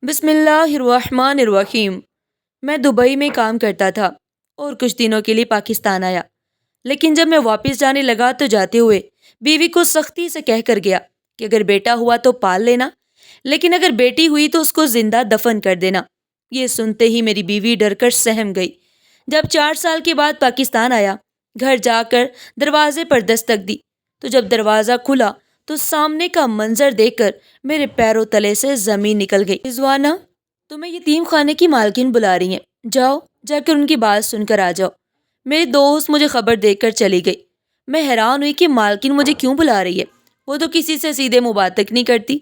بسم اللہ الرحمن الرحیم۔ میں دبئی میں کام کرتا تھا اور کچھ دنوں کے لیے پاکستان آیا، لیکن جب میں واپس جانے لگا تو جاتے ہوئے بیوی کو سختی سے کہہ کر گیا کہ اگر بیٹا ہوا تو پال لینا، لیکن اگر بیٹی ہوئی تو اس کو زندہ دفن کر دینا۔ یہ سنتے ہی میری بیوی ڈر کر سہم گئی۔ جب 4 سال کے بعد پاکستان آیا، گھر جا کر دروازے پر دستک دی تو جب دروازہ کھلا تو سامنے کا منظر دیکھ کر میرے پیروں تلے سے زمین نکل گئی۔ رضوانہ، تمہیں یتیم خانے کی مالکن بلا رہی ہیں، جاؤ جا کر ان کی بات سن کر آ جاؤ۔ میری دوست مجھے خبر دے کر چلی گئی۔ میں حیران ہوئی کہ مالکن مجھے کیوں بلا رہی ہے، وہ تو کسی سے سیدھے منہ بات تک نہیں کرتی۔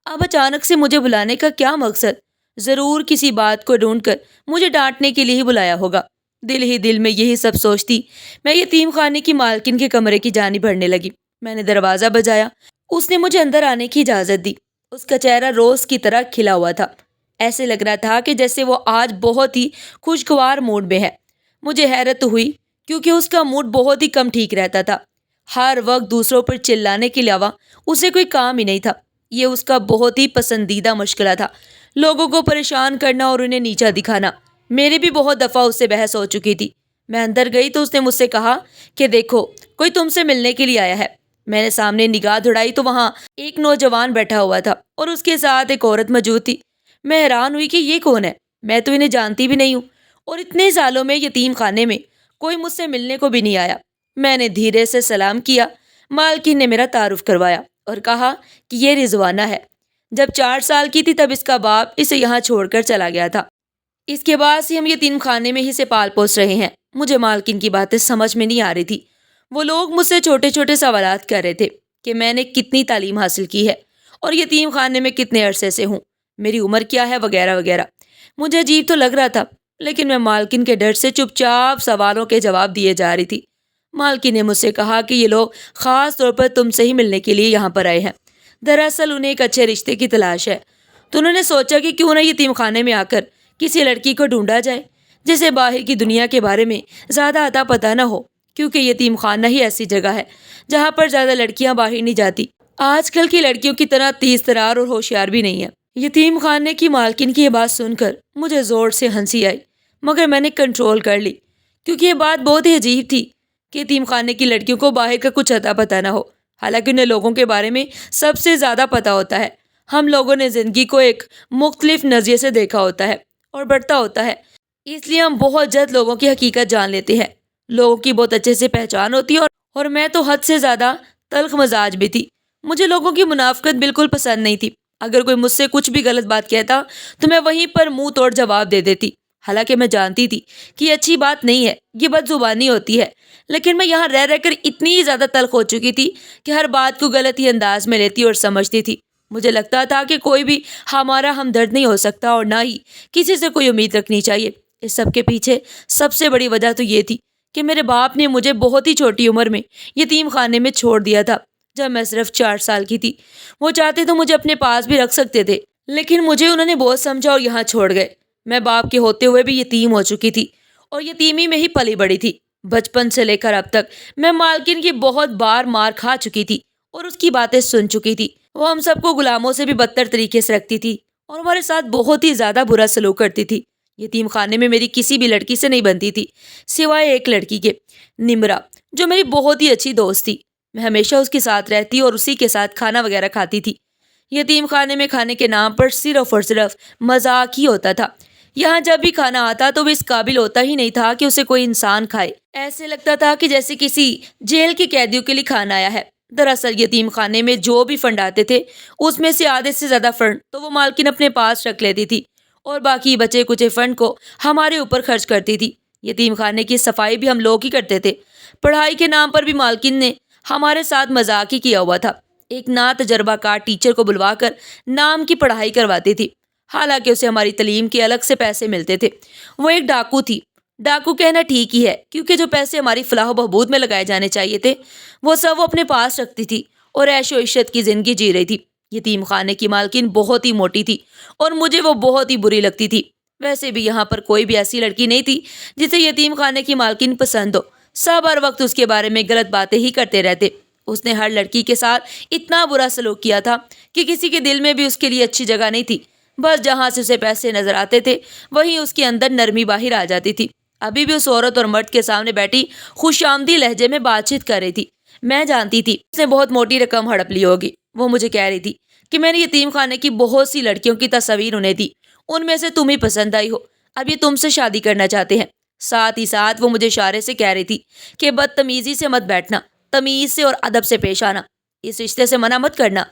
اب اچانک سے مجھے بلانے کا کیا مقصد؟ ضرور کسی بات کو ڈھونڈ کر مجھے ڈانٹنے کے لیے ہی بلایا ہوگا۔ دل ہی دل میں یہی سب سوچتی میں یتیم خانے کی مالکن کے کمرے کی جانب بڑھنے لگی۔ میں نے دروازہ بجایا، اس نے مجھے اندر آنے کی اجازت دی۔ اس کا چہرہ روز کی طرح کھلا ہوا تھا، ایسے لگ رہا تھا کہ جیسے وہ آج بہت ہی خوشگوار موڈ میں ہے۔ مجھے حیرت ہوئی کیونکہ اس کا موڈ بہت ہی کم ٹھیک رہتا تھا۔ ہر وقت دوسروں پر چلانے کے علاوہ اسے کوئی کام ہی نہیں تھا۔ یہ اس کا بہت ہی پسندیدہ مشغلہ تھا، لوگوں کو پریشان کرنا اور انہیں نیچا دکھانا۔ میری بھی بہت دفعہ اس سے بحث ہو چکی تھی۔ میں اندر گئی تو اس نے مجھ سے کہا کہ دیکھو، کوئی تم سے ملنے کے لیے آیا ہے۔ میں نے سامنے نگاہ دوڑائی تو وہاں ایک نوجوان بیٹھا ہوا تھا اور اس کے ساتھ ایک عورت موجود تھی۔ میں حیران ہوئی کہ یہ کون ہے، میں تو انہیں جانتی بھی نہیں ہوں، اور اتنے سالوں میں یتیم خانے میں کوئی مجھ سے ملنے کو بھی نہیں آیا۔ میں نے دھیرے سے سلام کیا۔ مالکن نے میرا تعارف کروایا اور کہا کہ یہ رضوانہ ہے۔ جب 4 سال کی تھی تب اس کا باپ اسے یہاں چھوڑ کر چلا گیا تھا۔ اس کے بعد سے ہم یتیم خانے میں ہی سے پال پوس رہے ہیں۔ مجھے مالکن کی باتیں سمجھ میں نہیں آ رہی تھی۔ وہ لوگ مجھ سے چھوٹے چھوٹے سوالات کر رہے تھے کہ میں نے کتنی تعلیم حاصل کی ہے اور یتیم خانے میں کتنے عرصے سے ہوں، میری عمر کیا ہے، وغیرہ وغیرہ۔ مجھے عجیب تو لگ رہا تھا، لیکن میں مالکن کے ڈر سے چپ چاپ سوالوں کے جواب دیے جا رہی تھی۔ مالکن نے مجھ سے کہا کہ یہ لوگ خاص طور پر تم سے ہی ملنے کے لیے یہاں پر آئے ہیں۔ دراصل انہیں ایک اچھے رشتے کی تلاش ہے، تو انہوں نے سوچا کہ کیوں نہ یتیم خانے میں آ کر کسی لڑکی کو ڈھونڈا جائے جسے باہر کی دنیا کے بارے میں زیادہ اتا پتہ نہ ہو، کیونکہ یتیم خانہ ہی ایسی جگہ ہے جہاں پر زیادہ لڑکیاں باہر نہیں جاتی۔ آج کل کی لڑکیوں کی طرح تیز ترار اور ہوشیار بھی نہیں ہے۔ یتیم خانے کی مالکن کی یہ بات سن کر مجھے زور سے ہنسی آئی، مگر میں نے کنٹرول کر لی، کیونکہ یہ بات بہت ہی عجیب تھی کہ یتیم خانے کی لڑکیوں کو باہر کا کچھ اتا پتہ نہ ہو، حالانکہ انہیں لوگوں کے بارے میں سب سے زیادہ پتہ ہوتا ہے۔ ہم لوگوں نے زندگی کو ایک مختلف نظریے سے دیکھا ہوتا ہے اور بڑھتا ہوتا ہے، اس لیے ہم بہت جلد لوگوں کی حقیقت جان لیتے ہیں۔ لوگوں کی بہت اچھے سے پہچان ہوتی ہے، اور میں تو حد سے زیادہ تلخ مزاج بھی تھی۔ مجھے لوگوں کی منافقت بالکل پسند نہیں تھی۔ اگر کوئی مجھ سے کچھ بھی غلط بات کہتا تو میں وہیں پر منہ توڑ جواب دے دیتی، حالانکہ میں جانتی تھی کہ یہ اچھی بات نہیں ہے، یہ بد زبانی ہوتی ہے، لیکن میں یہاں رہ کر اتنی زیادہ تلخ ہو چکی تھی کہ ہر بات کو غلط ہی انداز میں لیتی اور سمجھتی تھی۔ مجھے لگتا تھا کہ کوئی بھی ہمارا ہمدرد نہیں ہو سکتا اور نہ ہی کسی سے کوئی امید رکھنی چاہیے۔ اس سب کے پیچھے سب سے بڑی وجہ تو یہ تھی کہ میرے باپ نے مجھے بہت ہی چھوٹی عمر میں یتیم خانے میں چھوڑ دیا تھا، جب میں صرف 4 سال کی تھی۔ وہ چاہتے تو مجھے اپنے پاس بھی رکھ سکتے تھے، لیکن مجھے انہوں نے بہت سمجھا اور یہاں چھوڑ گئے۔ میں باپ کے ہوتے ہوئے بھی یتیم ہو چکی تھی اور یتیمی میں ہی پلی بڑی تھی۔ بچپن سے لے کر اب تک میں مالکن کی بہت بار مار کھا چکی تھی اور اس کی باتیں سن چکی تھی۔ وہ ہم سب کو غلاموں سے بھی بدتر طریقے سے رکھتی تھی اور ہمارے ساتھ بہت ہی زیادہ برا سلوک کرتی تھی۔ یتیم خانے میں میری کسی بھی لڑکی سے نہیں بنتی تھی، سوائے ایک لڑکی کے، نمرا، جو میری بہت ہی اچھی دوست تھی۔ میں ہمیشہ اس کے ساتھ رہتی اور اسی کے ساتھ کھانا وغیرہ کھاتی تھی۔ یتیم خانے میں کھانے کے نام پر صرف اور صرف مذاق ہی ہوتا تھا۔ یہاں جب بھی کھانا آتا تو وہ اس قابل ہوتا ہی نہیں تھا کہ اسے کوئی انسان کھائے۔ ایسے لگتا تھا کہ جیسے کسی جیل کے قیدیوں کے لیے کھانا آیا ہے۔ دراصل یتیم خانے میں جو بھی فنڈ آتے تھے اس میں سے آدھے سے زیادہ فنڈ تو وہ مالکن اپنے پاس رکھ لیتی تھی اور باقی بچے کچے فنڈ کو ہمارے اوپر خرچ کرتی تھی۔ یتیم خانے کی صفائی بھی ہم لوگ ہی کرتے تھے۔ پڑھائی کے نام پر بھی مالکن نے ہمارے ساتھ مذاق ہی کیا ہوا تھا۔ ایک نا تجربہ کار ٹیچر کو بلوا کر نام کی پڑھائی کرواتی تھی، حالانکہ اسے ہماری تعلیم کے الگ سے پیسے ملتے تھے۔ وہ ایک ڈاکو تھی۔ ڈاکو کہنا ٹھیک ہی ہے، کیونکہ جو پیسے ہماری فلاح و بہبود میں لگائے جانے چاہیے تھے وہ سب وہ اپنے پاس رکھتی تھی اور عیش و عشرت کی زندگی جی رہی تھی۔ یتیم خانے کی مالکن بہت ہی موٹی تھی اور مجھے وہ بہت ہی بری لگتی تھی۔ ویسے بھی یہاں پر کوئی بھی ایسی لڑکی نہیں تھی جسے یتیم خانے کی مالکن پسند ہو۔ سب ہر وقت اس کے بارے میں غلط باتیں ہی کرتے رہتے۔ اس نے ہر لڑکی کے ساتھ اتنا برا سلوک کیا تھا کہ کسی کے دل میں بھی اس کے لیے اچھی جگہ نہیں تھی۔ بس جہاں سے اسے پیسے نظر آتے تھے وہیں اس کے اندر نرمی باہر آ جاتی تھی۔ ابھی بھی اس عورت اور مرد کے سامنے بیٹھی خوش آمدی لہجے میں بات چیت کر رہی تھی۔ میں جانتی تھی اس نے بہت موٹی رقم ہڑپ لی ہوگی۔ وہ مجھے کہہ رہی تھی کہ میں نے یتیم خانے کی بہت سی لڑکیوں کی تصاویر انہیں دی، ان میں سے تم ہی پسند آئی ہو، اب یہ تم سے شادی کرنا چاہتے ہیں۔ ساتھ ہی ساتھ وہ مجھے اشارے سے کہہ رہی تھی کہ بدتمیزی سے مت بیٹھنا، تمیز سے اور ادب سے پیش آنا، اس رشتے سے منع مت کرنا۔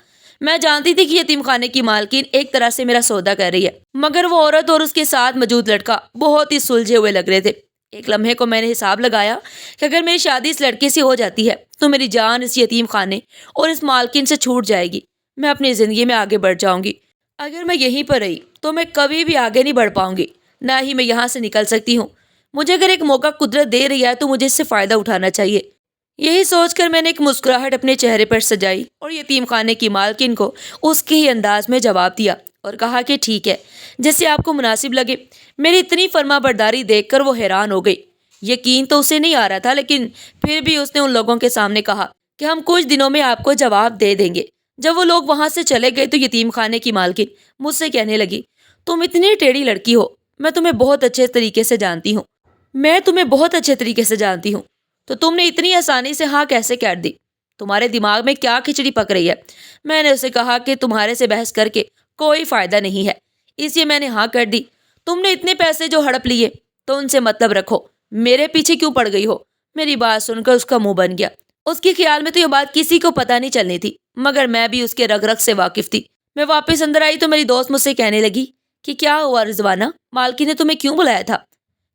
میں جانتی تھی کہ یتیم خانے کی مالکین ایک طرح سے میرا سودا کر رہی ہے، مگر وہ عورت اور اس کے ساتھ موجود لڑکا بہت ہی سلجھے ہوئے لگ رہے تھے۔ ایک لمحے کو میں نے حساب لگایا کہ اگر میری شادی اس لڑکے سے ہو جاتی ہے تو میری جان اس یتیم خانے اور اس مالکین سے چھوٹ جائے گی، میں اپنی زندگی میں آگے بڑھ جاؤں گی۔ اگر میں یہیں پر رہی تو میں کبھی بھی آگے نہیں بڑھ پاؤں گی، نہ ہی میں یہاں سے نکل سکتی ہوں۔ مجھے اگر ایک موقع قدرت دے رہی ہے تو مجھے اس سے فائدہ اٹھانا چاہیے۔ یہی سوچ کر میں نے ایک مسکراہٹ اپنے چہرے پر سجائی اور یتیم خانے کی مالکن کو اس کے ہی انداز میں جواب دیا اور کہا کہ ٹھیک ہے، جیسے آپ کو مناسب لگے۔ میری اتنی فرما برداری دیکھ کر وہ حیران ہو گئی۔ یقین تو اسے نہیں آ رہا تھا، لیکن پھر بھی اس نے ان لوگوں کے سامنے کہا کہ ہم کچھ دنوں میں آپ کو جواب دے دیں گے۔ جب وہ لوگ وہاں سے چلے گئے تو یتیم خانے کی مالکن مجھ سے کہنے لگی، تم اتنی ٹیڑھی لڑکی ہو، میں تمہیں بہت اچھے طریقے سے جانتی ہوں، تو تم نے اتنی آسانی سے ہاں کیسے کر دی؟ تمہارے دماغ میں کیا کھچڑی پک رہی ہے؟ میں نے اسے کہا کہ تمہارے سے بحث کر کے کوئی فائدہ نہیں ہے، اس لیے میں نے ہاں کر دی۔ تم نے اتنے پیسے جو ہڑپ لیے تو ان سے مطلب رکھو، میرے پیچھے کیوں پڑ گئی ہو؟ میری بات سن کر اس کا منہ بن گیا۔ اس کے خیال میں تو یہ بات کسی کو پتہ نہیں چلنی تھی، مگر میں بھی اس کے رگ رگ سے واقف تھی۔ میں واپس اندر آئی تو میری دوست مجھ سے کہنے لگی کہ کیا ہوا رضوانہ، مالکی نے تمہیں کیوں بلایا تھا؟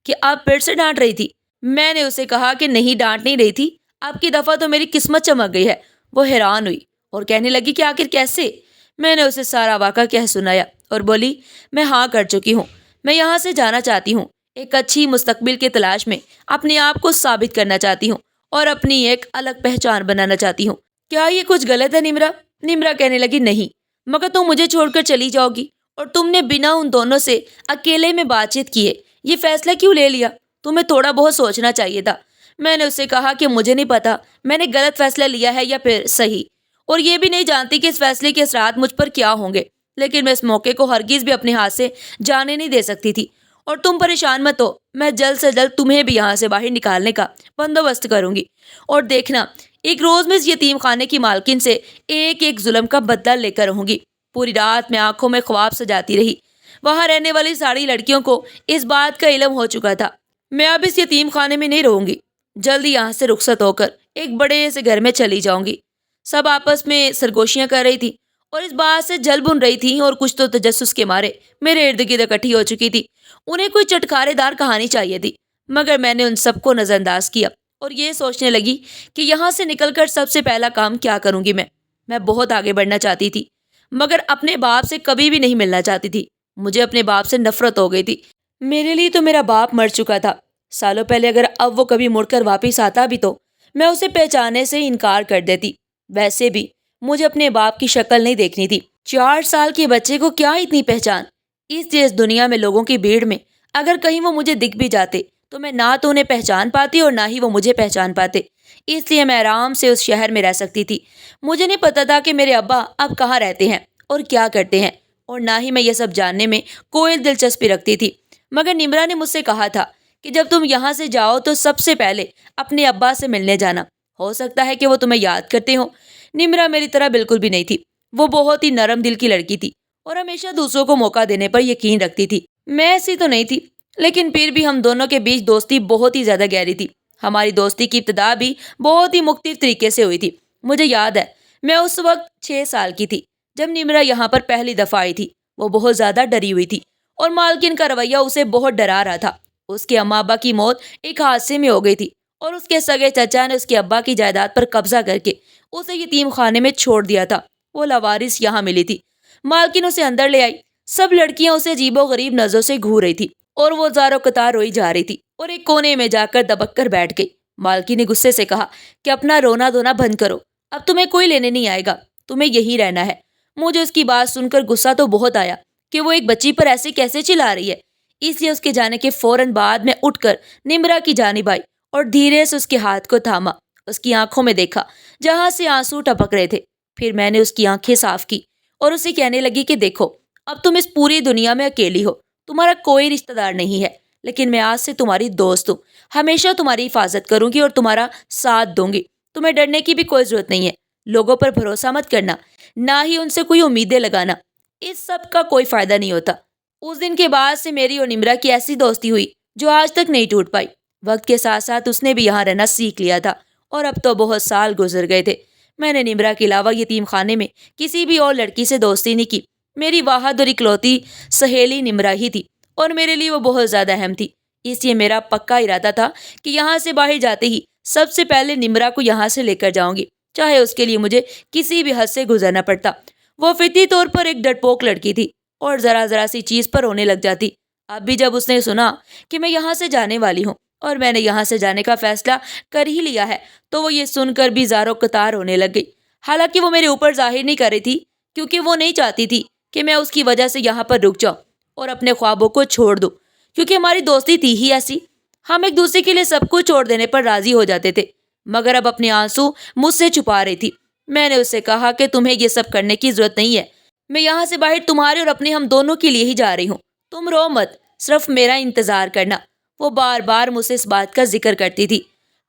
کہ آپ پھر سے ڈانٹ رہی تھی؟ میں نے اسے کہا کہ نہیں، ڈانٹ نہیں رہی تھی، آپ کی دفعہ تو میری قسمت چمک گئی ہے۔ وہ حیران ہوئی اور کہنے لگی کہ آخر کیسے؟ میں نے اسے سارا واقعہ کہہ سنایا اور بولی، میں ہاں کر چکی ہوں، میں یہاں سے جانا چاہتی ہوں، ایک اچھی مستقبل کی تلاش میں اپنے آپ کو ثابت کرنا چاہتی ہوں اور اپنی ایک الگ پہچان بنانا چاہتی ہوں۔ کیا یہ کچھ غلط ہے نمرا؟ نمرا کہنے لگی، نہیں، مگر تم مجھے چھوڑ کر چلی جاؤ گی، اور تم نے بنا ان دونوں سے اکیلے میں بات چیت کیے یہ فیصلہ کیوں لے لیا؟ تمہیں تھوڑا بہت سوچنا چاہیے تھا۔ میں نے اسے کہا کہ مجھے نہیں پتا میں نے غلط فیصلہ لیا ہے یا پھر صحیح، اور یہ بھی نہیں جانتی کہ اس فیصلے کے اثرات مجھ پر کیا ہوں گے، لیکن میں اس موقع کو ہرگز بھی اپنے ہاتھ سے جانے نہیں دے سکتی تھی۔ اور تم پریشان مت ہو، میں جلد سے جلد تمہیں بھی یہاں سے باہر نکالنے کا بندوبست کروں گی، اور دیکھنا ایک روز میں اس یتیم خانے کی مالکن سے ایک ایک ظلم کا بدلہ لے کر رہوں گی۔ پوری رات میں آنکھوں میں خواب سجاتی رہی۔ وہاں رہنے والی ساری لڑکیوں کو اس بات کا علم ہو چکا تھا، میں اب اس یتیم خانے میں نہیں رہوں گی، جلدی یہاں سے رخصت ہو کر ایک بڑے سے گھر میں چلی جاؤں گی۔ سب آپس میں سرگوشیاں کر رہی تھی اور اس بات سے جل بن رہی تھی، اور کچھ تو تجسس کے مارے میرے ارد گرد اکٹھی ہو چکی تھی۔ انہیں کوئی چٹکارے دار کہانی چاہیے تھی، مگر میں نے ان سب کو نظر انداز کیا اور یہ سوچنے لگی کہ یہاں سے نکل کر سب سے پہلا کام کیا کروں گی۔ میں بہت آگے بڑھنا چاہتی تھی، مگر اپنے باپ سے کبھی بھی نہیں ملنا چاہتی تھی۔ مجھے اپنے باپ سے نفرت ہو گئی تھی۔ میرے لیے تو میرا باپ مر چکا تھا سالوں پہلے، اگر اب وہ کبھی مڑ کر واپس آتا بھی تو میں اسے پہچاننے سے انکار کر دیتی۔ ویسے بھی مجھے اپنے باپ کی شکل نہیں دیکھنی تھی۔ 4 سال کے بچے کو کیا اتنی پہچان؟ اس لیے اس دنیا میں لوگوں کی بھیڑ میں اگر کہیں وہ مجھے دکھ بھی جاتے تو میں نہ تو انہیں پہچان پاتی اور نہ ہی وہ مجھے پہچان پاتے۔ اس لیے میں آرام سے اس شہر میں رہ سکتی تھی۔ مجھے نہیں پتا تھا کہ میرے ابا اب کہاں رہتے ہیں اور کیا کرتے ہیں، اور نہ ہی میں یہ سب جاننے میں کوئی دلچسپی رکھتی تھی۔ مگر نمرا نے مجھ سے کہا تھا کہ جب تم یہاں سے جاؤ تو سب سے پہلے اپنے ابا سے ملنے جانا، ہو سکتا ہے کہ وہ تمہیں یاد کرتے ہوں۔ نمرا میری طرح بالکل بھی نہیں تھی، وہ بہت ہی نرم دل کی لڑکی تھی اور ہمیشہ دوسروں کو موقع دینے پر یقین رکھتی تھی۔ میں ایسی تو نہیں تھی، لیکن پھر بھی ہم دونوں کے بیچ دوستی بہت ہی زیادہ گہری تھی۔ ہماری دوستی کی ابتدا بھی بہت ہی مختلف طریقے سے ہوئی تھی۔ مجھے یاد ہے میں اس وقت 6 سال کی تھی جب نمرا یہاں پر پہلی دفعہ آئی تھی۔ وہ بہت زیادہ ڈری ہوئی تھی اور مالکن کا رویہ اسے بہت ڈرا رہا تھا۔ اس کے اماں ابا کی موت ایک حادثے میں ہو گئی تھی اور اس کے سگے چچا نے اس کے ابا کی جائیداد پر قبضہ کر کے اسے یتیم خانے میں چھوڑ دیا تھا۔ وہ لاوارث یہاں ملی تھی۔ مالکن اسے اندر لے آئی۔ سب لڑکیاں اسے عجیب و غریب نظروں سے گھور رہی تھی اور وہ زاروں قطار روئی جا رہی تھی اور ایک کونے میں جا کر دبک کر بیٹھ گئی۔ مالکی نے غصے سے کہا کہ اپنا رونا دھونا بند کرو، اب تمہیں کوئی لینے نہیں آئے گا، تمہیں یہی رہنا ہے۔ مجھے اس کی بات سن کر غصہ تو بہت آیا کہ وہ ایک بچی پر ایسے کیسے چلا رہی ہے۔ اس لیے اس کے جانے کے فوراً بعد میں اٹھ کر نمرا کی جانب آئی اور دھیرے سے اس کے ہاتھ کو تھاما، اس کی آنکھوں میں دیکھا جہاں سے آنسو ٹپک رہے تھے۔ پھر میں نے اس کی آنکھیں صاف کی اور اسے کہنے لگی کہ دیکھو، اب تم اس پوری دنیا میں اکیلی ہو، تمہارا کوئی رشتہ دار نہیں ہے، لیکن میں آج سے تمہاری دوست ہوں، ہمیشہ تمہاری حفاظت کروں گی اور تمہارا ساتھ دوں گی۔ تمہیں ڈرنے کی بھی کوئی ضرورت نہیں ہے، لوگوں پر بھروسہ مت کرنا، نہ ہی ان سے کوئی امیدیں لگانا، اس سب کا کوئی فائدہ نہیں ہوتا۔ اس دن کے بعد سے میری اور نمرا کی ایسی دوستی ہوئی جو آج تک نہیں ٹوٹ پائی۔ وقت کے ساتھ ساتھ اس نے بھی یہاں رہنا سیکھ لیا تھا اور اب تو بہت سال گزر گئے تھے۔ میں نے نمرا کے علاوہ یتیم خانے میں کسی بھی اور لڑکی سے دوستی نہیں کی۔ میری واحد اور اکلوتی سہیلی نمرا ہی تھی اور میرے لیے وہ بہت زیادہ اہم تھی۔ اس لیے میرا پکا ارادہ تھا کہ یہاں سے باہر جاتے ہی سب سے پہلے نمرا کو یہاں سے لے کر جاؤں گی، چاہے اس کے لیے مجھے کسی بھی حد سے گزرنا پڑتا۔ وہ فطری طور پر ایک ڈرپوک لڑکی تھی اور ذرا ذرا سی چیز پر رونے لگ جاتی۔ اب بھی جب اس نے سنا کہ میں یہاں سے جانے والی ہوں اور میں نے یہاں سے جانے کا فیصلہ کر ہی لیا ہے تو وہ یہ سن کر بھی زاروں قطار ہونے لگ گئی۔ حالانکہ وہ میرے اوپر ظاہر نہیں کر رہی تھی، کیونکہ وہ نہیں چاہتی تھی کہ میں اس کی وجہ سے یہاں پر رک جاؤں اور اپنے خوابوں کو چھوڑ دوں، کیونکہ ہماری دوستی تھی ہی ایسی۔ ہم ایک دوسرے کے لیے سب کچھ چھوڑ دینے پر راضی ہو جاتے تھے، مگر اب اپنے آنسو مجھ سے چھپا رہی تھی۔ میں نے اس سے کہا کہ تمہیں یہ سب کرنے کی ضرورت نہیں ہے، میں یہاں سے باہر تمہارے اور اپنے ہم دونوں کے لیے ہی جا رہی ہوں، تم رو مت، صرف میرا انتظار کرنا۔ وہ بار بار مجھ سے اس بات کا ذکر کرتی تھی،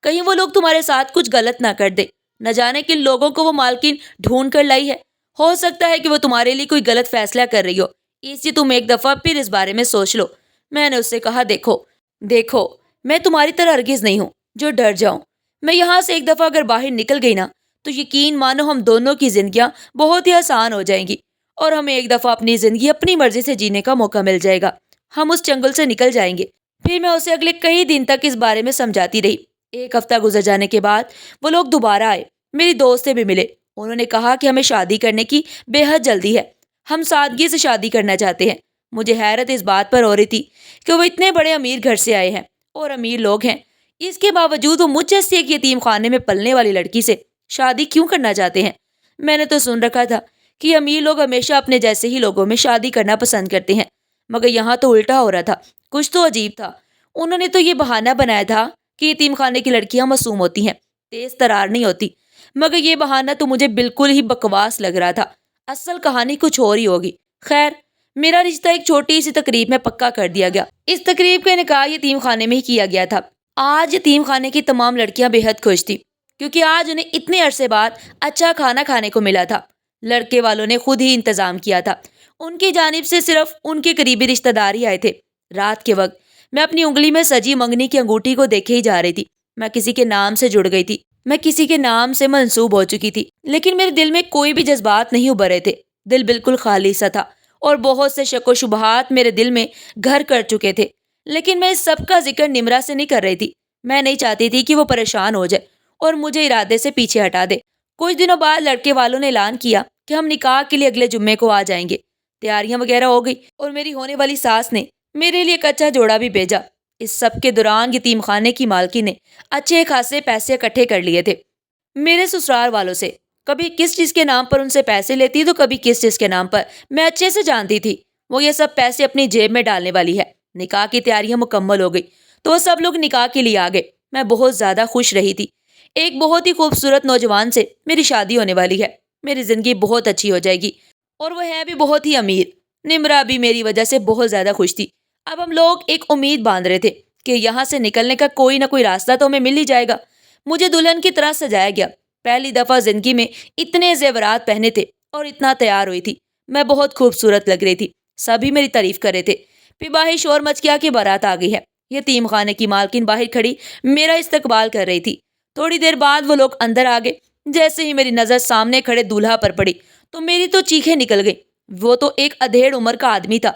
کہیں وہ لوگ تمہارے ساتھ کچھ غلط نہ کر دے، نہ جانے کن لوگوں کو وہ مالکن ڈھونڈ کر لائی ہے، ہو سکتا ہے کہ وہ تمہارے لیے کوئی غلط فیصلہ کر رہی ہو، اس لیے تم ایک دفعہ پھر اس بارے میں سوچ لو۔ میں نے اس سے کہا دیکھو میں تمہاری طرح ہرگز نہیں ہوں جو ڈر جاؤں۔ میں یہاں سے ایک دفعہ اگر باہر نکل گئی نا تو یقین مانو ہم دونوں کی زندگیاں بہت ہی آسان ہو جائیں گی اور ہمیں ایک دفعہ اپنی زندگی اپنی مرضی سے جینے کا موقع مل جائے گا۔ ہم اس چنگل سے نکل جائیں گے۔ پھر میں اسے اگلے کئی دن تک اس بارے میں سمجھاتی رہی۔ ایک ہفتہ گزر جانے کے بعد وہ لوگ دوبارہ آئے، میری دوست سے بھی ملے۔ انہوں نے کہا کہ ہمیں شادی کرنے کی بے حد جلدی ہے، ہم سادگی سے شادی کرنا چاہتے ہیں۔ مجھے حیرت اس بات پر ہو رہی تھی کہ وہ اتنے بڑے امیر گھر سے آئے ہیں اور امیر لوگ ہیں، اس کے باوجود وہ مجھ جیسی ایک یتیم خانے میں پلنے والی لڑکی سے شادی کیوں کرنا چاہتے ہیں؟ میں نے تو سن رکھا تھا کہ امیر لوگ ہمیشہ اپنے جیسے ہی لوگوں میں شادی کرنا پسند کرتے ہیں، مگر یہاں تو الٹا ہو رہا تھا۔ کچھ تو عجیب تھا۔ انہوں نے تو یہ بہانہ بنایا تھا کہ یتیم خانے کی لڑکیاں معصوم ہوتی ہیں، تیز ترار نہیں ہوتی، مگر یہ بہانہ تو مجھے بالکل ہی بکواس لگ رہا تھا۔ اصل کہانی کچھ اور ہی ہوگی۔ خیر، میرا رشتہ ایک چھوٹی سی تقریب میں پکا کر دیا گیا۔ اس تقریب کا انعقاد یتیم خانے میں ہی کیا گیا تھا۔ آج یتیم خانے کی تمام لڑکیاں بے حد خوش تھیں، کیونکہ آج انہیں اتنے عرصے بعد اچھا کھانا کھانے کو ملا تھا۔ لڑکے والوں نے خود ہی انتظام کیا تھا، ان کی جانب سے صرف ان کے قریبی رشتہ دار ہی آئے تھے۔ رات کے وقت میں اپنی انگلی میں سجی منگنی کی انگوٹھی کو دیکھے ہی جا رہی تھی۔ میں کسی کے نام سے جڑ گئی تھی، میں کسی کے نام سے منسوب ہو چکی تھی، لیکن میرے دل میں کوئی بھی جذبات نہیں ابھرے تھے۔ دل بالکل خالی سا تھا اور بہت سے شک و شبہات میرے دل میں گھر کر چکے تھے، لیکن میں اس سب کا ذکر نمرا سے نہیں کر رہی تھی۔ میں نہیں چاہتی تھی کہ وہ پریشان ہو جائے اور مجھے ارادے سے پیچھے ہٹا دے۔ کچھ دنوں بعد لڑکے والوں نے اعلان کیا کہ ہم نکاح کے لیے اگلے جمعے کو آ جائیں گے۔ تیاریاں وغیرہ ہو گئی اور میری ہونے والی ساس نے میرے لیے ایک اچھا جوڑا بھی بھیجا۔ اس سب کے دوران یتیم خانے کی مالکی نے اچھے خاصے پیسے اکٹھے کر لیے تھے میرے سسرال والوں سے۔ کبھی کس چیز کے نام پر ان سے پیسے لیتی تو کبھی کس چیز کے نام پر۔ میں اچھے سے جانتی تھی وہ یہ سب پیسے اپنی جیب میں ڈالنے والی ہے۔ نکاح کی تیاریاں مکمل ہو گئی تو وہ سب لوگ نکاح کے لیے آ گئے۔ میں بہت زیادہ خوش رہی تھی۔ ایک بہت ہی خوبصورت نوجوان سے میری شادی ہونے والی ہے، میری زندگی بہت اچھی ہو جائے گی، اور وہ ہے بھی بہت ہی امیر۔ نمرا بھی میری وجہ سے بہت زیادہ خوش تھی۔ اب ہم لوگ ایک امید باندھ رہے تھے کہ یہاں سے نکلنے کا کوئی نہ کوئی راستہ تو ہمیں مل ہی جائے گا۔ مجھے دلہن کی طرح سجایا گیا۔ پہلی دفعہ زندگی میں اتنے زیورات پہنے تھے اور اتنا تیار ہوئی تھی، میں بہت خوبصورت لگ رہی تھی۔ سبھی میری تعریف کر رہے تھے۔ پھر باہر شور مچ گیا کہ بارات آ گئی ہے۔ یتیم خانے کی مالکن باہر کھڑی میرا استقبال کر رہی تھی۔ تھوڑی دیر بعد وہ لوگ اندر آ گئے۔ جیسے ہی میری نظر سامنے کھڑے دولہا پر پڑی تو میری تو چیخیں نکل گئیں۔ وہ تو ایک ادھیڑ عمر کا آدمی تھا۔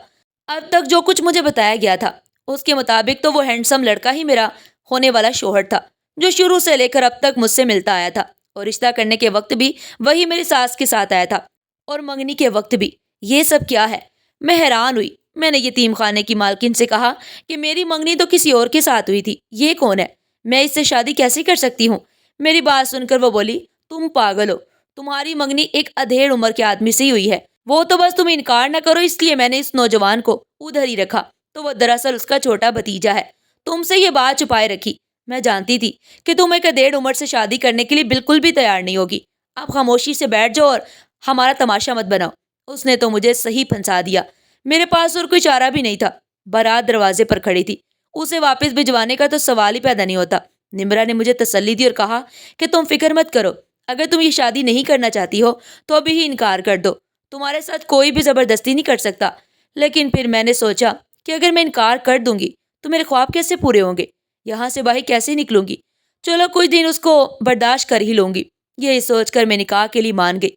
اب تک جو کچھ مجھے بتایا گیا تھا اس کے مطابق تو وہ ہینڈسم لڑکا ہی میرا ہونے والا شوہر تھا، جو شروع سے لے کر اب تک مجھ سے ملتا آیا تھا، اور رشتہ کرنے کے وقت بھی وہی میری ساس کے ساتھ آیا تھا، اور منگنی کے وقت بھی۔ یہ سب کیا ہے؟ میں حیران ہوئی۔ میں نے یتیم خانے کی مالکن سے کہا کہ میری منگنی تو کسی اور کے ساتھ ہوئی تھی، یہ کون ہے؟ میں اس سے شادی کیسے کر سکتی ہوں؟ میری بات سن کر وہ بولی، تم پاگل ہو، تمہاری منگنی ایک ادھیڑ عمر کے آدمی سے ہی ہوئی ہے، وہ تو بس تم انکار نہ کرو اس لیے میں نے اس نوجوان کو ادھر ہی رکھا، تو وہ دراصل اس کا چھوٹا بھتیجا ہے۔ تم سے یہ بات چھپائے رکھی۔ میں جانتی تھی کہ تم ایک ادھیڑ عمر سے شادی کرنے کے لیے بالکل بھی تیار نہیں ہوگی۔ اب خاموشی سے بیٹھ جاؤ اور ہمارا تماشا مت بناؤ۔ اس نے تو مجھے صحیح پھنسا دیا۔ میرے پاس اور کوئی چارہ بھی نہیں تھا۔ بارات دروازے پر کھڑی تھی، اسے واپس بھجوانے کا تو سوال ہی پیدا نہیں ہوتا۔ نمرا نے مجھے تسلی دی اور کہا کہ تم فکر مت کرو، اگر تم یہ شادی نہیں کرنا چاہتی ہو تو ابھی ہی انکار کر دو، تمہارے ساتھ کوئی بھی زبردستی نہیں کر سکتا۔ لیکن پھر میں نے سوچا کہ اگر میں انکار کر دوں گی تو میرے خواب کیسے پورے ہوں گے، یہاں سے باہر کیسے نکلوں گی؟ چلو کچھ دن اس کو برداشت کر ہی لوں گی۔ یہی سوچ کر میں نکاح کے لیے مان گئی۔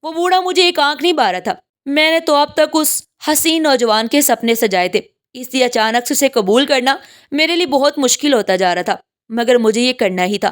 وہ بوڑھا مجھے ایک آنکھ نہیں بھا رہا تھا۔ میں نے تو اب تک اس حسین نوجوان کے سپنے سجائے تھے، اس لیے اچانک سے اسے قبول کرنا میرے لیے بہت مشکل ہوتا جا رہا تھا، مگر مجھے یہ کرنا ہی تھا۔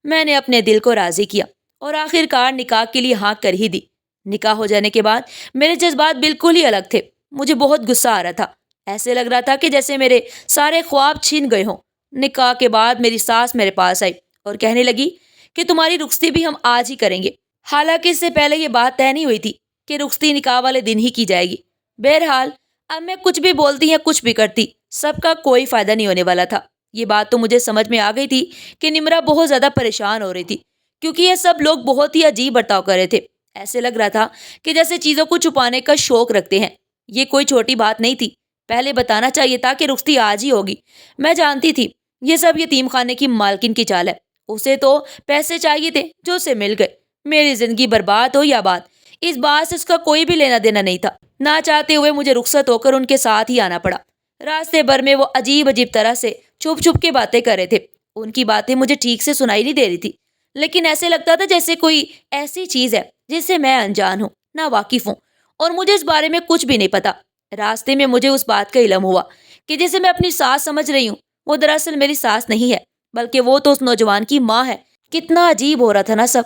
میں نے اپنے دل کو راضی کیا اور آخر کار نکاح کے لیے ہاں کر ہی دی۔ نکاح ہو جانے کے بعد میرے جذبات بالکل ہی الگ تھے۔ مجھے بہت غصہ آ رہا تھا، ایسے لگ رہا تھا کہ جیسے میرے سارے خواب چھن گئے ہوں۔ نکاح کے بعد میری ساس میرے پاس آئی اور کہنے لگی کہ تمہاری رخصتی بھی ہم آج ہی کریں گے، حالانکہ اس سے پہلے یہ بات طے نہیں ہوئی تھی کہ رخصتی نکاح والے دن ہی کی جائے گی۔ بہرحال اب میں کچھ بھی بولتی یا کچھ بھی کرتی، سب کا کوئی فائدہ نہیں ہونے والا تھا۔ یہ بات تو مجھے سمجھ میں آ گئی تھی کہ نمرا بہت زیادہ پریشان ہو رہی تھی، کیونکہ یہ سب لوگ بہت ہی عجیب برتاؤ کر رہے تھے۔ ایسے لگ رہا تھا کہ جیسے چیزوں کو چھپانے کا شوق رکھتے ہیں۔ یہ کوئی چھوٹی بات نہیں تھی، پہلے بتانا چاہیے تھا کہ رخصتی آج ہی ہوگی۔ میں جانتی تھی یہ سب یتیم خانے کی مالکن کی چال ہے، اسے تو پیسے چاہیے تھے جو اسے مل گئے۔ میری زندگی برباد ہو یا بات، اس بات سے اس کا کوئی بھی لینا دینا نہیں تھا۔ نہ چاہتے ہوئے مجھے رخصت ہو کر ان کے ساتھ ہی آنا پڑا۔ راستے بھر میں وہ عجیب عجیب طرح سے چھپ چھپ کے باتیں کر رہے تھے۔ ان کی باتیں مجھے ٹھیک سے سنائی نہیں دے رہی تھی، لیکن ایسے لگتا تھا جیسے کوئی ایسی چیز ہے جس سے میں انجان ہوں، نہ واقف ہوں، اور مجھے اس بارے میں کچھ بھی نہیں پتا۔ راستے میں مجھے اس بات کا علم ہوا کہ جسے میں اپنی ساس سمجھ رہی ہوں وہ دراصل میری ساس نہیں ہے، بلکہ وہ تو اس نوجوان کی ماں ہے۔ کتنا عجیب ہو رہا تھا نا سب۔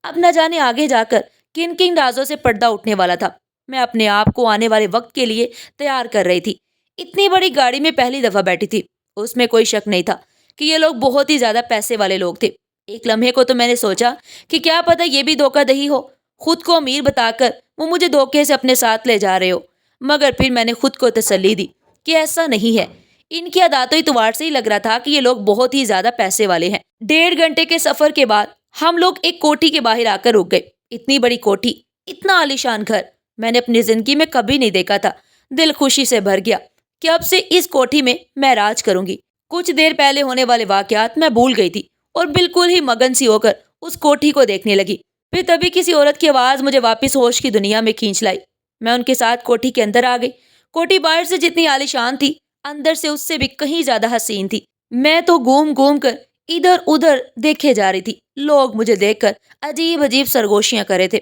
اب نہ جانے آگے جا کر کن کن رازوں سے پردہ اٹھنے والا تھا۔ میں اپنے آپ کو آنے والے وقت کے لیے تیار کر رہی تھی۔ اتنی بڑی گاڑی میں پہلی دفعہ بیٹھی تھی، اس میں کوئی شک نہیں تھا کہ یہ لوگ بہت ہی زیادہ پیسے والے لوگ تھے۔ ایک لمحے کو تو میں نے سوچا کہ کیا پتہ یہ بھی دھوکہ دہی ہو، خود کو امیر بتا کر وہ مجھے دھوکے سے اپنے ساتھ لے جا رہے ہو۔ مگر پھر میں نے خود کو تسلی دی کہ ایسا نہیں ہے۔ ان کی عادات و اطوار سے ہی لگ رہا تھا کہ یہ لوگ بہت ہی زیادہ پیسے والے ہیں۔ 1.5 گھنٹے کے سفر کے بعد ہم لوگ ایک کوٹھی کے باہر آ کر رک گئے۔ اتنی بڑی کوٹھی، اتنا عالیشان گھر میں نے اپنی زندگی میں کبھی نہیں دیکھا تھا۔ دل خوشی سے بھر گیا کہ اب سے اس کوٹھی میں میں راج کروں گی۔ کچھ دیر پہلے ہونے والے واقعات میں بھول گئی تھی اور بالکل ہی مگن سی ہو کر اس کوٹھی کو دیکھنے لگی۔ پھر تبھی کسی عورت کی آواز مجھے واپس ہوش کی دنیا میں کھینچ لائی۔ میں ان کے ساتھ کوٹھی کے اندر آ گئی۔ کوٹھی باہر سے جتنی عالیشان تھی، اندر سے اس سے بھی کہیں زیادہ حسین تھی۔ میں تو گھوم گھوم کر ادھر ادھر دیکھے جا رہی تھی۔ لوگ مجھے دیکھ کر عجیب عجیب سرگوشیاں کر رہے تھے،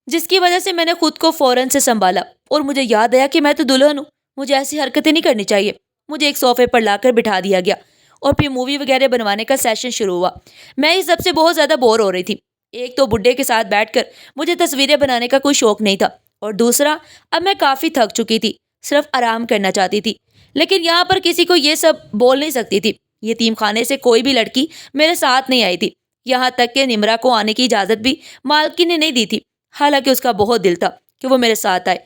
جس کی وجہ سے میں نے خود کو فوراً سے سنبھالا اور مجھے یاد آیا کہ میں تو دلہن ہوں، مجھے ایسی حرکتیں نہیں کرنی چاہیے۔ مجھے ایک صوفے پر لا کر بٹھا دیا گیا اور پھر مووی وغیرہ بنوانے کا سیشن شروع ہوا۔ میں اس سب سے بہت زیادہ بور ہو رہی تھی۔ ایک تو بڈھے کے ساتھ بیٹھ کر مجھے تصویریں بنانے کا کوئی شوق نہیں تھا، اور دوسرا اب میں کافی تھک چکی تھی، صرف آرام کرنا چاہتی تھی۔ لیکن یہاں پر کسی کو یہ سب بول نہیں سکتی تھی۔ یتیم خانے سے کوئی بھی لڑکی میرے ساتھ نہیں آئی تھی، یہاں تک کہ نمرا کو آنے کی اجازت بھی مالکن نے نہیں دی تھی، حالانکہ اس کا بہت دل تھا کہ وہ میرے ساتھ آئے،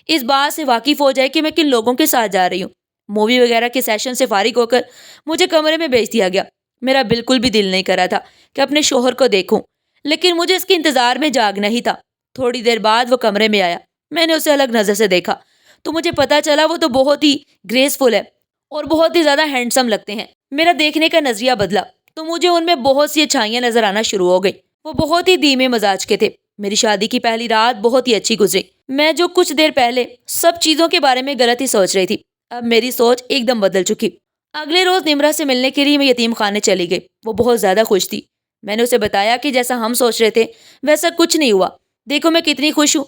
اس بات سے واقف ہو جائے کہ میں کن لوگوں کے ساتھ جا رہی ہوں۔ مووی وغیرہ کے سیشن سے فارغ ہو کر مجھے کمرے میں بھیج دیا گیا۔ میرا بالکل بھی دل نہیں کر رہا تھا کہ اپنے شوہر کو دیکھوں، لیکن مجھے اس کے انتظار میں جاگنا ہی تھا۔ تھوڑی دیر بعد وہ کمرے میں آیا۔ میں نے اسے الگ نظر سے دیکھا تو مجھے پتا چلا وہ تو بہت ہی گریسفل ہے اور بہت ہی زیادہ ہینڈسم لگتے ہیں۔ میرا دیکھنے کا نظریہ بدلا تو مجھے ان میں بہت سی اچھائیاں نظر آنا شروع ہو گئی۔ وہ بہت ہی دھیمے مزاج کے تھے۔ میری شادی کی پہلی رات بہت ہی اچھی گزری۔ میں جو کچھ دیر پہلے سب چیزوں کے بارے میں غلط ہی سوچ رہی تھی، اب میری سوچ ایک دم بدل چکی۔ اگلے روز نمرا سے ملنے کے لیے میں یتیم خانے چلی گئی۔ وہ بہت زیادہ خوش تھی۔ میں نے اسے بتایا کہ جیسا ہم سوچ رہے تھے ویسا کچھ نہیں ہوا، دیکھو میں کتنی خوش ہوں۔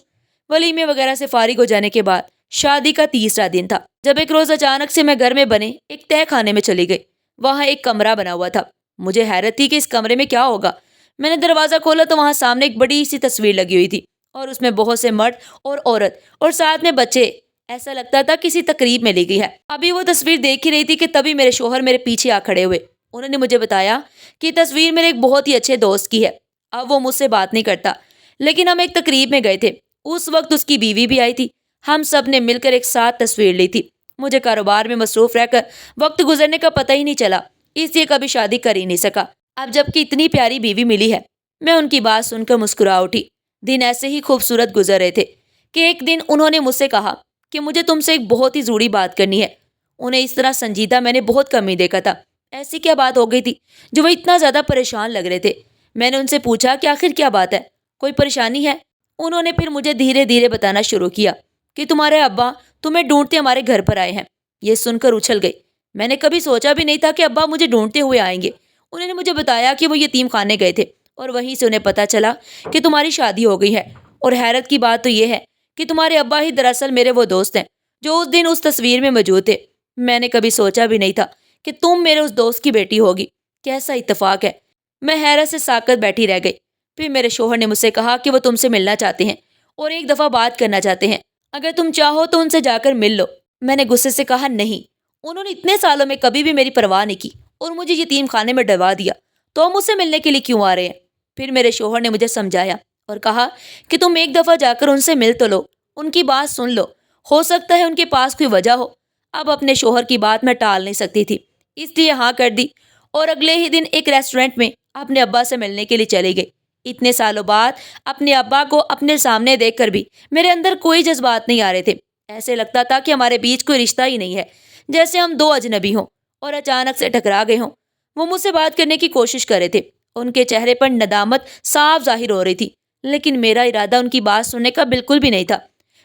ولیمے وغیرہ سے فارغ ہو جانے کے بعد شادی کا تیسرا دن تھا، جب ایک روز اچانک سے میں گھر میں بنے ایک تہہ خانے میں چلی گئی۔ وہاں ایک کمرہ بنا ہوا تھا۔ مجھے حیرت تھی کہ اس کمرے میں کیا ہوگا۔ میں نے دروازہ کھولا تو وہاں سامنے ایک بڑی سی تصویر لگی ہوئی تھی، اور اس میں بہت سے مرد اور عورت اور ساتھ میں بچے۔ ایسا لگتا تھا کسی تقریب میں لی گئی ہے۔ ابھی وہ تصویر دیکھ ہی رہی تھی کہ تبھی میرے شوہر میرے پیچھے آ کھڑے ہوئے۔ انہوں نے مجھے بتایا کہ تصویر میرے ایک بہت ہی اچھے دوست کی ہے۔ اب وہ مجھ سے بات نہیں کرتا، لیکن ہم ایک تقریب میں گئے تھے، اس وقت اس کی بیوی بھی آئی تھی۔ ہم سب نے مل کر ایک ساتھ تصویر لی تھی۔ مجھے کاروبار میں مصروف رہ کر وقت گزرنے کا پتہ ہی نہیں چلا، اس لیے کبھی شادی کر ہی نہیں سکا۔ اب جب کہ اتنی پیاری بیوی ملی ہے، میں ان کی بات سن کر مسکرا اٹھی۔ دن ایسے ہی خوبصورت گزر رہے تھے کہ ایک دن انہوں نے مجھ سے کہا کہ مجھے تم سے ایک بہت ہی ضروری بات کرنی ہے۔ انہیں اس طرح سنجیدہ میں نے بہت کم ہی دیکھا تھا۔ ایسی کیا بات ہو گئی تھی جو وہ اتنا زیادہ پریشان لگ رہے تھے؟ میں نے ان سے پوچھا کہ آخر کیا بات ہے، کوئی پریشانی ہے؟ انہوں نے پھر مجھے دھیرے دھیرے بتانا شروع کیا کہ تمہارے ابا تمہیں ڈھونڈتے ہمارے گھر پر آئے ہیں۔ یہ سن کر اچھل گئی۔ میں نے کبھی سوچا بھی نہیں تھا کہ ابا مجھے ڈھونڈتے ہوئے آئیں گے۔ انہوں نے مجھے بتایا کہ وہ یتیم خانے گئے تھے اور وہیں سے انہیں پتا چلا کہ تمہاری شادی ہو گئی ہے، اور حیرت کی بات تو یہ ہے کہ تمہارے ابا ہی دراصل میرے وہ دوست ہیں جو اس دن اس تصویر میں موجود تھے۔ میں نے کبھی سوچا بھی نہیں تھا کہ تم میرے اس دوست کی بیٹی ہوگی۔ کیسا اتفاق ہے! میں حیرت سے ساکت بیٹھی رہ گئی۔ پھر میرے شوہر نے مجھ سے کہا کہ وہ تم سے ملنا چاہتے ہیں اور ایک دفعہ بات کرنا چاہتے ہیں، اگر تم چاہو تو ان سے جا کر مل لو۔ میں نے غصے سے کہا نہیں، انہوں نے اتنے سالوں میں کبھی بھی میری پرواہ نہیں کی اور مجھے یتیم خانے میں ڈلوا دیا، تو مجھ سے ملنے کے لیے کیوں آ رہے ہیں؟ پھر میرے شوہر نے مجھے سمجھایا اور کہا کہ تم ایک دفعہ جا کر ان سے مل تو لو، ان کی بات سن لو، ہو سکتا ہے ان کے پاس کوئی وجہ ہو۔ اب اپنے شوہر کی بات میں ٹال نہیں سکتی تھی، اس لیے ہاں کر دی اور اگلے ہی دن ایک ریسٹورنٹ میں اپنے ابا سے ملنے کے لیے چلی گئی۔ اتنے سالوں بعد اپنے ابا کو اپنے سامنے دیکھ کر بھی میرے اندر کوئی جذبات نہیں آ رہے تھے۔ ایسے لگتا تھا کہ ہمارے بیچ کوئی رشتہ ہی نہیں ہے، جیسے ہم دو اجنبی ہوں اور اچانک سے ٹکرا گئے ہوں۔ وہ مجھ سے بات کرنے کی کوشش کر رہے تھے، ان کے چہرے پر ندامت صاف ظاہر ہو رہی تھی، لیکن میرا ارادہ ان کی بات سننے کا بالکل بھی نہیں تھا۔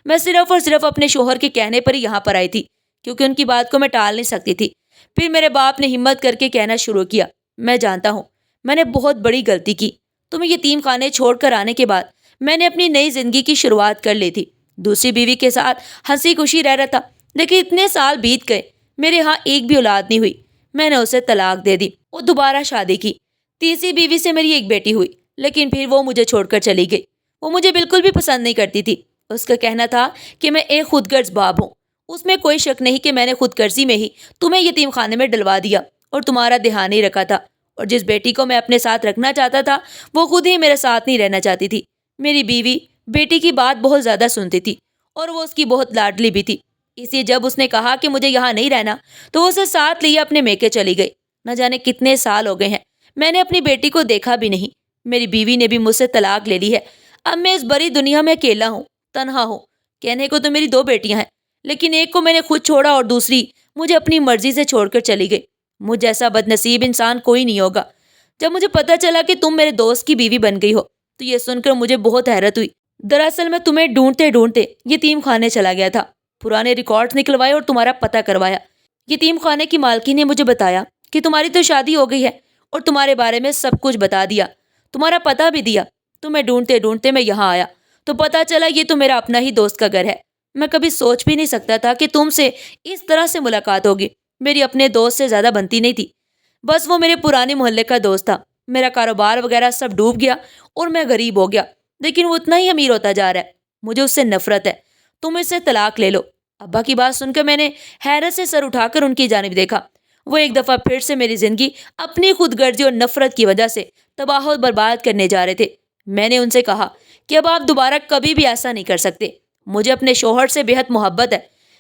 میں صرف اور صرف اپنے شوہر کے کہنے پر ہی یہاں پر آئی تھی، کیونکہ ان کی بات کو میں ٹال نہیں سکتی تھی۔ پھر میرے باپ نے ہمت کر کے کہنا شروع کیا، میں جانتا ہوں میں نے بہت بڑی غلطی کی۔ تمہیں یتیم خانے چھوڑ کر آنے کے بعد میں نے اپنی نئی زندگی کی شروعات کر لی تھی، دوسری بیوی کے ساتھ ہنسی خوشی رہ رہا تھا، لیکن اتنے سال بیت گئے، میرے ہاں ایک بھی اولاد نہیں ہوئی۔ میں نے اسے طلاق دے دی اور دوبارہ شادی کی۔ تیسری بیوی سے میری ایک بیٹی ہوئی، لیکن پھر وہ مجھے چھوڑ کر چلی گئی۔ وہ مجھے بالکل بھی پسند نہیں کرتی تھی۔ اس کا کہنا تھا کہ میں ایک خود غرض باپ ہوں۔ اس میں کوئی شک نہیں کہ میں نے خود غرضی میں ہی تمہیں یتیم خانے میں ڈلوا دیا اور تمہارا دھیان نہیں رکھا تھا، اور جس بیٹی کو میں اپنے ساتھ رکھنا چاہتا تھا وہ خود ہی میرے ساتھ نہیں رہنا چاہتی تھی۔ میری بیوی بیٹی کی بات بہت زیادہ سنتی تھی اور وہ اس کی بہت لاڈلی بھی تھی، اس لیے جب اس نے کہا کہ مجھے یہاں نہیں رہنا تو وہ اسے ساتھ لیے اپنے میکے چلی گئی۔ نہ جانے کتنے سال ہو گئے ہیں میں نے اپنی بیٹی کو دیکھا بھی نہیں۔ میری بیوی نے بھی مجھ سے طلاق لے لی ہے۔ اب میں اس بڑی دنیا میں اکیلا ہوں، تنہا ہوں۔ کہنے کو تو میری دو بیٹیاں ہیں، لیکن ایک کو میں نے خود چھوڑا اور دوسری مجھے اپنی مرضی سے چھوڑ کر چلی گئی۔ مجھ جیسا بد نصیب انسان کوئی نہیں ہوگا۔ جب مجھے پتا چلا کہ تم میرے دوست کی بیوی بن گئی ہو تو یہ سن کر مجھے بہت حیرت ہوئی۔ دراصل میں تمہیں ڈھونڈتے ڈھونڈتے یتیم خانے چلا گیا تھا، پرانے ریکارڈز نکلوائے اور تمہارا پتہ کروایا۔ یتیم خانے کی مالکی نے مجھے بتایا کہ تمہاری تو شادی ہو گئی ہے اور تمہارے بارے میں سب کچھ بتا دیا، تمہارا پتہ بھی دیا۔ تمہیں ڈھونڈتے ڈھونڈتے میں یہاں آیا تو پتا چلا یہ تو میرا اپنا ہی دوست کا گھر ہے۔ میں کبھی سوچ بھی نہیں سکتا تھا کہ تم سے اس طرح سے ملاقات ہوگی۔ میری اپنے دوست سے زیادہ بنتی نہیں تھی، بس وہ میرے پرانے محلے کا دوست تھا۔ میرا کاروبار وغیرہ سب ڈوب گیا اور میں غریب ہو گیا، لیکن وہ اتنا ہی امیر ہوتا جا رہا ہے۔ مجھے اس سے نفرت ہے، تم اس سے طلاق لے لو۔ ابا کی بات سن کر میں نے حیرت سے سر اٹھا کر ان کی جانب دیکھا۔ وہ ایک دفعہ پھر سے میری زندگی اپنی خود غرضی اور نفرت کی وجہ سے تباہ و برباد کرنے جا رہے تھے۔ میں نے ان سے کہا کہ اب آپ دوبارہ کبھی بھی ایسا نہیں کر سکتے۔ مجھے اپنے شوہر سے بے حد محبت ہے۔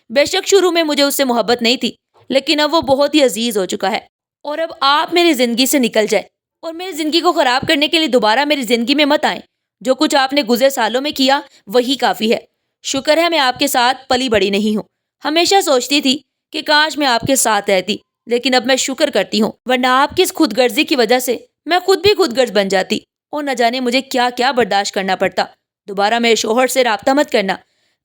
بے شک شروع میں مجھے اس سے محبت نہیں تھی، لیکن اب وہ بہت ہی عزیز ہو چکا ہے، اور اب آپ میری زندگی سے نکل جائیں اور میری زندگی کو خراب کرنے کے لیے دوبارہ میری زندگی میں مت آئیں۔ جو کچھ آپ نے گزرے سالوں میں کیا وہی کافی ہے۔ شکر ہے میں آپ کے ساتھ پلی بڑی نہیں ہوں۔ ہمیشہ سوچتی تھی کہ کاش میں آپ کے ساتھ رہتی، لیکن اب میں شکر کرتی ہوں، ورنہ آپ کی اس خود غرضی کی وجہ سے میں خود بھی خود غرض بن جاتی اور نہ جانے مجھے کیا کیا برداشت کرنا پڑتا۔ دوبارہ میرے شوہر سے رابطہ مت کرنا۔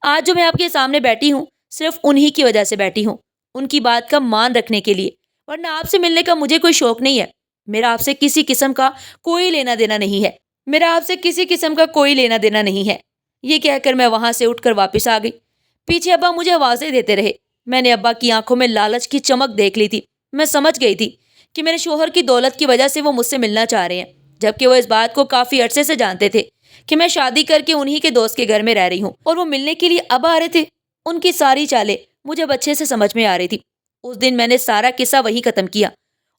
آج جو میں آپ کے سامنے بیٹھی ہوں صرف انہی کی وجہ سے بیٹھی ہوں، ان کی بات کا مان رکھنے کے لیے، ورنہ آپ سے ملنے کا مجھے کوئی شوق نہیں ہے۔ میرا آپ سے کسی قسم کا کوئی لینا دینا نہیں ہے۔ میرا آپ سے کسی قسم کا کوئی لینا دینا نہیں ہے۔ یہ کہہ کر میں وہاں سے اٹھ کر واپس آ گئی۔ پیچھے ابا مجھے آوازیں دیتے رہے۔ میں نے ابا کی آنکھوں میں لالچ کی چمک دیکھ لی تھی۔ میں سمجھ گئی تھی کہ میرے شوہر کی دولت کی وجہ سے وہ مجھ سے ملنا چاہ رہے ہیں، جبکہ وہ اس بات کو کافی عرصے سے جانتے تھے کہ میں شادی کر کے انہی کے دوست کے گھر میں رہ رہی ہوں، اور وہ ملنے کے لیے اب آ رہے تھے۔ ان کی ساری چالیں مجھے اب اچھے سے سمجھ میں آ رہی تھی۔ اس دن میں نے سارا قصہ وہیں ختم کیا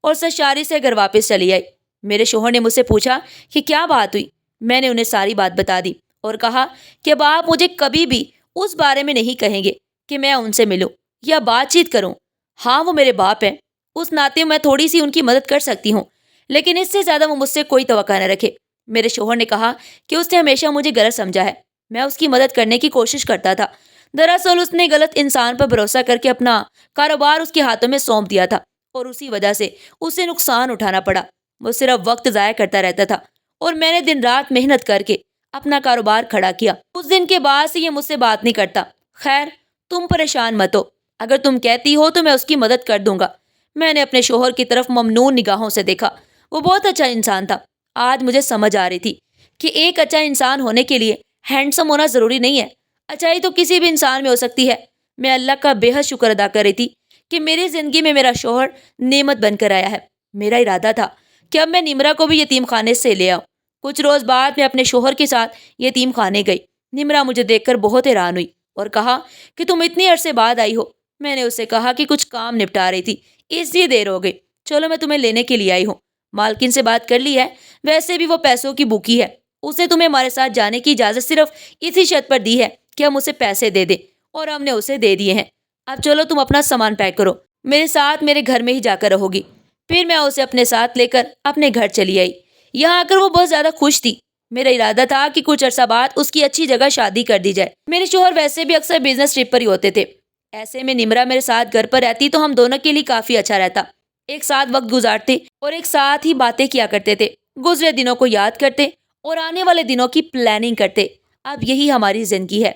اور سرشاری سے گھر واپس چلی آئی۔ میرے شوہر نے مجھ سے پوچھا کہ کیا بات ہوئی۔ میں نے انہیں ساری بات بتا دی اور کہا کہ اب آپ مجھے کبھی بھی اس بارے میں نہیں کہیں گے کہ میں ان سے ملوں یا بات چیت کروں۔ ہاں وہ میرے باپ ہیں، اس ناطے میں تھوڑی سی ان کی مدد کر سکتی ہوں، لیکن اس سے زیادہ وہ مجھ سے کوئی توقع نہ رکھے۔ میرے شوہر نے کہا کہ اس نے ہمیشہ مجھے غلط سمجھا ہے میں اس کی مدد کرنے کی کوشش کرتا تھا۔ دراصل اس نے غلط انسان پر بھروسہ کر کے اپنا کاروبار اس کے ہاتھوں میں سونپ دیا تھا اور اسی وجہ سے اسے نقصان اٹھانا پڑا۔ وہ صرف وقت ضائع کرتا رہتا تھا اور میں نے دن رات محنت کر کے اپنا کاروبار کھڑا کیا۔ اس دن کے بعد سے یہ مجھ سے بات نہیں کرتا۔ خیر، تم پریشان مت ہو، اگر تم کہتی ہو تو میں اس کی مدد کر دوں گا۔ میں نے اپنے شوہر کی طرف ممنون نگاہوں سے دیکھا۔ وہ بہت اچھا انسان تھا۔ آج مجھے سمجھ آ رہی تھی کہ ایک اچھا انسان ہونے کے لیے ہینڈسم ہونا ضروری نہیں ہے، اچھائی تو کسی بھی انسان میں ہو سکتی ہے۔ میں اللہ کا بے حد شکر ادا کر رہی تھی کہ میری زندگی میں میرا شوہر نعمت بن کر آیا ہے۔ میرا ارادہ تھا کہ اب میں نمرہ کو بھی یتیم خانے سے لے آؤں۔ کچھ روز بعد میں اپنے شوہر کے ساتھ یتیم خانے گئی۔ نمرہ مجھے دیکھ کر بہت حیران ہوئی اور کہا کہ تم اتنی عرصے بعد آئی ہو۔ میں نے اسے کہا کہ کچھ کام نپٹا رہی تھی، اس لیے دیر ہو گئی۔ چلو میں تمہیں لینے کے لیے آئی ہوں۔ مالکن سے بات کر لی ہے؟ ویسے بھی وہ پیسوں کی بھوکی ہے، اس نے تمہیں ہمارے ساتھ جانے کی اجازت صرف اسی شرط پر دی ہے کہ ہم اسے پیسے دے دیں، اور ہم نے اسے دے دیے ہیں۔ اب چلو تم اپنا سامان پیک کرو، میرے ساتھ میرے گھر میں ہی جا کر رہو گی۔ پھر میں اسے اپنے ساتھ لے کر اپنے گھر چلی آئی۔ یہاں آ کر وہ بہت زیادہ خوش تھی۔ میرا ارادہ تھا کہ کچھ عرصہ بعد اس کی اچھی جگہ شادی کر دی جائے۔ میرے شوہر ویسے بھی اکثر بزنس ٹرپ پر ہی ہوتے تھے، ایسے میں نمرہ میرے ساتھ گھر پر رہتی تو ہم دونوں کے لیے کافی اچھا رہتا۔ ایک ساتھ وقت گزارتے اور ایک ساتھ ہی باتیں کیا کرتے تھے، گزرے دنوں کو یاد کرتے اور آنے والے دنوں کی پلاننگ کرتے۔ اب یہی ہماری زندگی ہے۔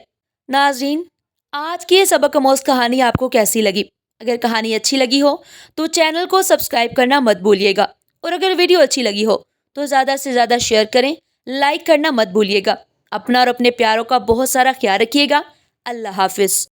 ناظرین، آج کی یہ سبق آموز کہانی آپ کو کیسی لگی؟ اگر کہانی اچھی لگی ہو تو چینل کو سبسکرائب کرنا مت بھولیے گا، اور اگر ویڈیو اچھی لگی ہو تو زیادہ سے زیادہ شیئر کریں، لائک کرنا مت بھولیے گا۔ اپنا اور اپنے پیاروں کا بہت سارا خیال رکھیے گا۔ اللہ حافظ۔